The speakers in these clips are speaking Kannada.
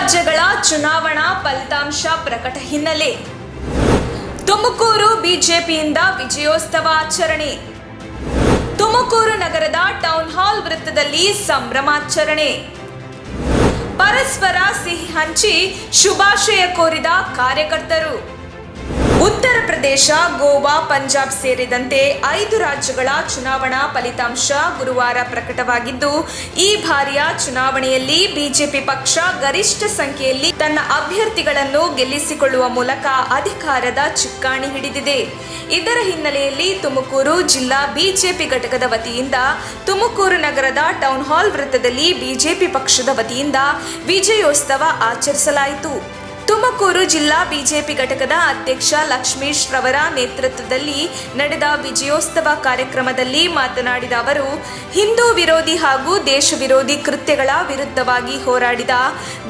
ರಾಜ್ಯಗಳ ಚುನಾವಣಾ ಫಲಿತಾಂಶ ಪ್ರಕಟ ಹಿನ್ನೆಲೆ ತುಮಕೂರು ಬಿಜೆಪಿಯಿಂದ ವಿಜಯೋತ್ಸವ ಆಚರಣೆ. ತುಮಕೂರು ನಗರದ ಟೌನ್ ಹಾಲ್ ವೃತ್ತದಲ್ಲಿ ಸಂಭ್ರಮಾಚರಣೆ. ಪರಸ್ಪರ ಸಿಹಿ ಹಂಚಿ ಶುಭಾಶಯ ಕೋರಿದ ಕಾರ್ಯಕರ್ತರು. ಉತ್ತರ ಪ್ರದೇಶ, ಗೋವಾ, ಪಂಜಾಬ್ ಸೇರಿದಂತೆ 5 ರಾಜ್ಯಗಳ ಚುನಾವಣಾ ಫಲಿತಾಂಶ ಗುರುವಾರ ಪ್ರಕಟವಾಗಿದ್ದು, ಈ ಬಾರಿಯ ಚುನಾವಣೆಯಲ್ಲಿ ಬಿಜೆಪಿ ಪಕ್ಷ ಗರಿಷ್ಠ ಸಂಖ್ಯೆಯಲ್ಲಿ ತನ್ನ ಅಭ್ಯರ್ಥಿಗಳನ್ನು ಗೆಲ್ಲಿಸಿಕೊಳ್ಳುವ ಮೂಲಕ ಅಧಿಕಾರದ ಚುಕ್ಕಾಣಿ ಹಿಡಿದಿದೆ. ಇದರ ಹಿನ್ನೆಲೆಯಲ್ಲಿ ತುಮಕೂರು ಜಿಲ್ಲಾ ಬಿಜೆಪಿ ಘಟಕದ ವತಿಯಿಂದ ತುಮಕೂರು ನಗರದ ಟೌನ್ ಹಾಲ್ ವೃತ್ತದಲ್ಲಿ ಬಿಜೆಪಿ ಪಕ್ಷದ ವತಿಯಿಂದ ವಿಜಯೋತ್ಸವ ಆಚರಿಸಲಾಯಿತು. ತುಮಕೂರು ಜಿಲ್ಲಾ ಬಿಜೆಪಿ ಘಟಕದ ಅಧ್ಯಕ್ಷ ಲಕ್ಷ್ಮೀಶ್ ರವರ ನೇತೃತ್ವದಲ್ಲಿ ನಡೆದ ವಿಜಯೋತ್ಸವ ಕಾರ್ಯಕ್ರಮದಲ್ಲಿ ಮಾತನಾಡಿದ ಅವರು, ಹಿಂದೂ ವಿರೋಧಿ ಹಾಗೂ ದೇಶ ವಿರೋಧಿ ಕೃತ್ಯಗಳ ವಿರುದ್ಧವಾಗಿ ಹೋರಾಡಿದ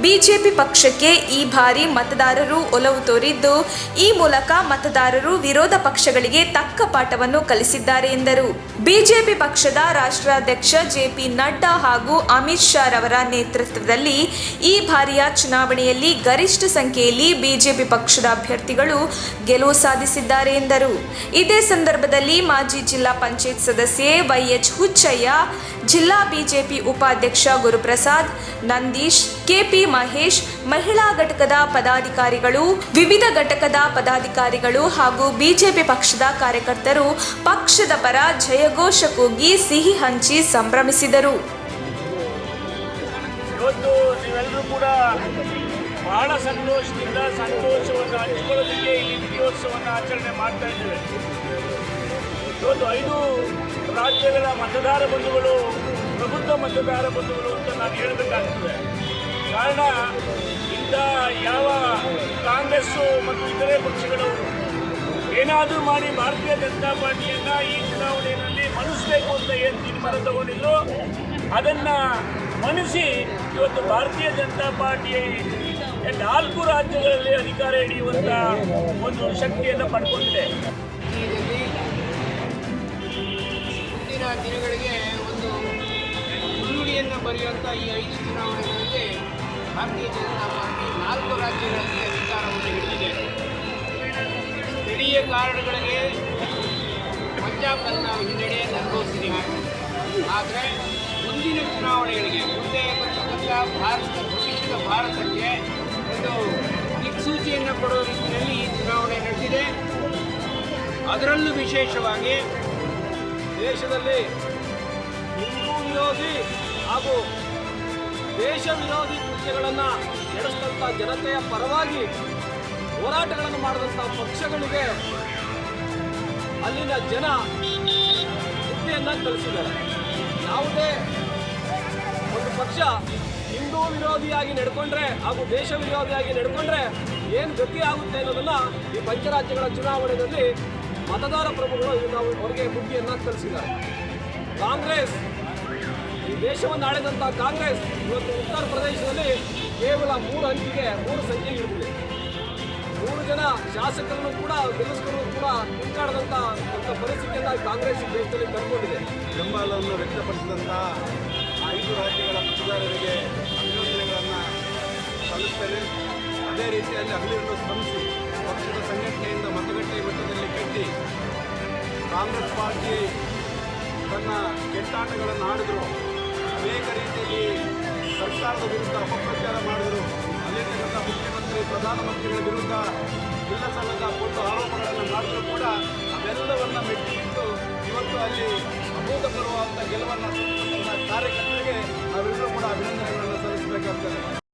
ಬಿಜೆಪಿ ಪಕ್ಷಕ್ಕೆ ಈ ಬಾರಿ ಮತದಾರರು ಒಲವು ತೋರಿದ್ದು, ಈ ಮೂಲಕ ಮತದಾರರು ವಿರೋಧ ಪಕ್ಷಗಳಿಗೆ ತಕ್ಕ ಪಾಠವನ್ನು ಕಲಿಸಿದ್ದಾರೆ ಎಂದರು. ಬಿಜೆಪಿ ಪಕ್ಷದ ರಾಷ್ಟ್ರಾಧ್ಯಕ್ಷ ಜೆಪಿ ನಡ್ಡಾ ಹಾಗೂ ಅಮಿತ್ ಶಾ ರವರ ನೇತೃತ್ವದಲ್ಲಿ ಈ ಬಾರಿಯ ಚುನಾವಣೆಯಲ್ಲಿ ಗರಿಷ್ಠ ಸಂಖ್ಯೆಯಲ್ಲಿ ಬಿಜೆಪಿ ಪಕ್ಷದ ಅಭ್ಯರ್ಥಿಗಳು ಗೆಲುವು ಸಾಧಿಸಿದ್ದಾರೆ ಎಂದರು. ಇದೇ ಸಂದರ್ಭದಲ್ಲಿ ಮಾಜಿ ಜಿಲ್ಲಾ ಪಂಚಾಯತ್ ಸದಸ್ಯೆ ವೈಎಚ್ ಹುಚ್ಚಯ್ಯ, ಜಿಲ್ಲಾ ಬಿಜೆಪಿ ಉಪಾಧ್ಯಕ್ಷ ಗುರುಪ್ರಸಾದ್, ನಂದೀಶ್, ಕೆಪಿ ಮಹೇಶ್, ಮಹಿಳಾ ಘಟಕದ ಪದಾಧಿಕಾರಿಗಳು, ವಿವಿಧ ಘಟಕದ ಪದಾಧಿಕಾರಿಗಳು ಹಾಗೂ ಬಿಜೆಪಿ ಪಕ್ಷದ ಕಾರ್ಯಕರ್ತರು ಪಕ್ಷದ ಪರ ಜಯಘೋಷ ಕೂಗಿ ಸಿಹಿ ಹಂಚಿ ಸಂಭ್ರಮಿಸಿದರು. ಬಹಳ ಸಂತೋಷವನ್ನು ಹಂಚಿಕೊಳ್ಳೋದಕ್ಕೆ ಇಲ್ಲಿ ವಿಜಯೋತ್ಸವವನ್ನು ಆಚರಣೆ ಮಾಡ್ತಾ ಇದ್ದೇವೆ. ಇವತ್ತು 5 ರಾಜ್ಯಗಳ ಮತದಾರ ಬಂಧುಗಳು ಪ್ರಬುದ್ಧ ಮತದಾರ ಬಂಧುಗಳು ಅಂತ ನಾನು ಹೇಳಬೇಕಾಗ್ತದೆ. ಕಾರಣ ಇಂಥ ಯಾವ ಕಾಂಗ್ರೆಸ್ಸು ಮತ್ತು ಇತರೆ ಪಕ್ಷಗಳು ಏನಾದರೂ ಮಾಡಿ ಭಾರತೀಯ ಜನತಾ ಪಾರ್ಟಿಯನ್ನು ಈ ಚುನಾವಣೆಯಲ್ಲಿ ಮಣಿಸಬೇಕು ಅಂತ ಏನು ತೀರ್ಮಾನ ತಗೊಂಡಿದ್ರು, ಅದನ್ನು ಮಣಿಸಿ ಇವತ್ತು ಭಾರತೀಯ ಜನತಾ ಪಾರ್ಟಿ 4 ರಾಜ್ಯಗಳಲ್ಲಿ ಅಧಿಕಾರ ಹಿಡಿಯುವಂಥ ಒಂದು ಶಕ್ತಿಯನ್ನು ಪಡ್ಕೊಂಡಿದೆ. ಮುಂದಿನ ದಿನಗಳಿಗೆ ಒಂದು ಮುನ್ನುಡಿಯನ್ನು ಬರೆಯುವಂಥ ಈ 5 ಚುನಾವಣೆಗಳಲ್ಲಿ ಭಾರತೀಯ ಜನತಾ ಪಾರ್ಟಿ 4 ರಾಜ್ಯಗಳಲ್ಲಿ ಅಧಿಕಾರವನ್ನು ಹಿಡಿದಿದೆ. ಸ್ಥಳೀಯ ಕಾರಣಗಳಿಗೆ ಪಂಜಾಬ್ನಲ್ಲಿ ನಾವು ಹಿನ್ನಡೆಯನ್ನು ಅನುಭವಿಸಿದ್ದೀವಿ. ಆದರೆ ಮುಂದಿನ ಚುನಾವಣೆಗಳಿಗೆ ಮುಂದೆ ಬರ್ತಕ್ಕಂಥ ಭವಿಷ್ಯದ ಭಾರತಕ್ಕೆ ಒಂದು ದಿಕ್ಸೂಚಿಯನ್ನು ಕೊಡುವ ರೀತಿಯಲ್ಲಿ ಈ ಚುನಾವಣೆ ನಡೆದಿದೆ. ಅದರಲ್ಲೂ ವಿಶೇಷವಾಗಿ ದೇಶದಲ್ಲಿ ಹಿಂದೂ ವಿರೋಧಿ ಹಾಗೂ ದೇಶ ವಿರೋಧಿ ಕೃತ್ಯಗಳನ್ನು ನಡೆಸಿದಂಥ ಜನತೆಯ ಪರವಾಗಿ ಹೋರಾಟಗಳನ್ನು ಮಾಡಿದಂಥ ಪಕ್ಷಗಳಿಗೆ ಅಲ್ಲಿನ ಜನ ಬುದ್ಧಿಯನ್ನು ಕಲಿಸಿದ್ದಾರೆ. ಯಾವುದೇ ಒಂದು ಪಕ್ಷ ಹಿಂದೂ ವಿರೋಧಿಯಾಗಿ ನಡ್ಕೊಂಡ್ರೆ ಹಾಗೂ ದೇಶ ವಿರೋಧಿಯಾಗಿ ನಡ್ಕೊಂಡ್ರೆ ಏನು ಗತಿ ಆಗುತ್ತೆ ಅನ್ನೋದನ್ನು ಈ ಪಂಚರಾಜ್ಯಗಳ ಚುನಾವಣೆಯಲ್ಲಿ ಮತದಾರ ಪ್ರಭುಗಳು ನಾವು ಅವರಿಗೆ ಬುದ್ಧಿಯನ್ನು ಕಲಿಸಿದ್ದಾರೆ. ಕಾಂಗ್ರೆಸ್, ಈ ದೇಶವನ್ನು ಆಳಿದಂಥ ಕಾಂಗ್ರೆಸ್ ಇವತ್ತು ಉತ್ತರ ಪ್ರದೇಶದಲ್ಲಿ ಕೇವಲ 3 ಸಂಖ್ಯೆಗೆ ಇರುತ್ತದೆ. 3 ಜನ ಶಾಸಕರನ್ನು ಕೂಡ ಗೆಲ್ಲಿಸಿದ್ರು ಕೂಡ ಹುಡುಕಾಡದಂಥ ಪರಿಸ್ಥಿತಿಯನ್ನು ಕಾಂಗ್ರೆಸ್ ದೇಶದಲ್ಲಿ ತಂದುಕೊಂಡಿದೆ. ಬೆಂಬಲವನ್ನು ವ್ಯಕ್ತಪಡಿಸಿದಂಥ 5 ರಾಜ್ಯಗಳ ಮತದಾರರಿಗೆ ಅಭಿನಂದನೆಗಳನ್ನು ಸಲ್ಲಿಸ್ತೇವೆ. ಅದೇ ರೀತಿಯಲ್ಲಿ ಹಗಲಿರುಳು ಶ್ರಮಿಸಿ ಪಕ್ಷದ ಸಂಘಟನೆಯಿಂದ ಮತಗಟ್ಟೆ ಮಟ್ಟದಲ್ಲಿ ಕಟ್ಟಿ ಕಾಂಗ್ರೆಸ್ ಪಾರ್ಟಿ ತನ್ನ ಕೆಟ್ಟಾಟಗಳನ್ನು ಆಡಿದ್ರು, ಅನೇಕ ರೀತಿಯಲ್ಲಿ ಸರ್ಕಾರದ ವಿರುದ್ಧ ಅಪಪ್ರಚಾರ ಮಾಡಿದರು. ಅಲ್ಲಿರ್ತಕ್ಕಂಥ ಮುಖ್ಯಮಂತ್ರಿ, ಪ್ರಧಾನಮಂತ್ರಿಗಳ ವಿರುದ್ಧ ಇಲ್ಲಸಲ್ಲದ ಒಂದು ಆರೋಪಗಳನ್ನು ಮಾಡಿದ್ರು ಕೂಡ ಅವೆಲ್ಲವನ್ನು ಮೆಟ್ಟಿಟ್ಟು ಇವತ್ತು ಅಲ್ಲಿ ಅಭೂತಪೂರ್ವವಾದಂಥ ಗೆಲುವನ್ನು ಕಾರ್ಯಕರ್ತರಿಗೆ ನಾವೆಲ್ಲರೂ ಕೂಡ ಅಭಿನಂದನೆಗಳನ್ನು ಸಲ್ಲಿಸಬೇಕಾಗ್ತದೆ.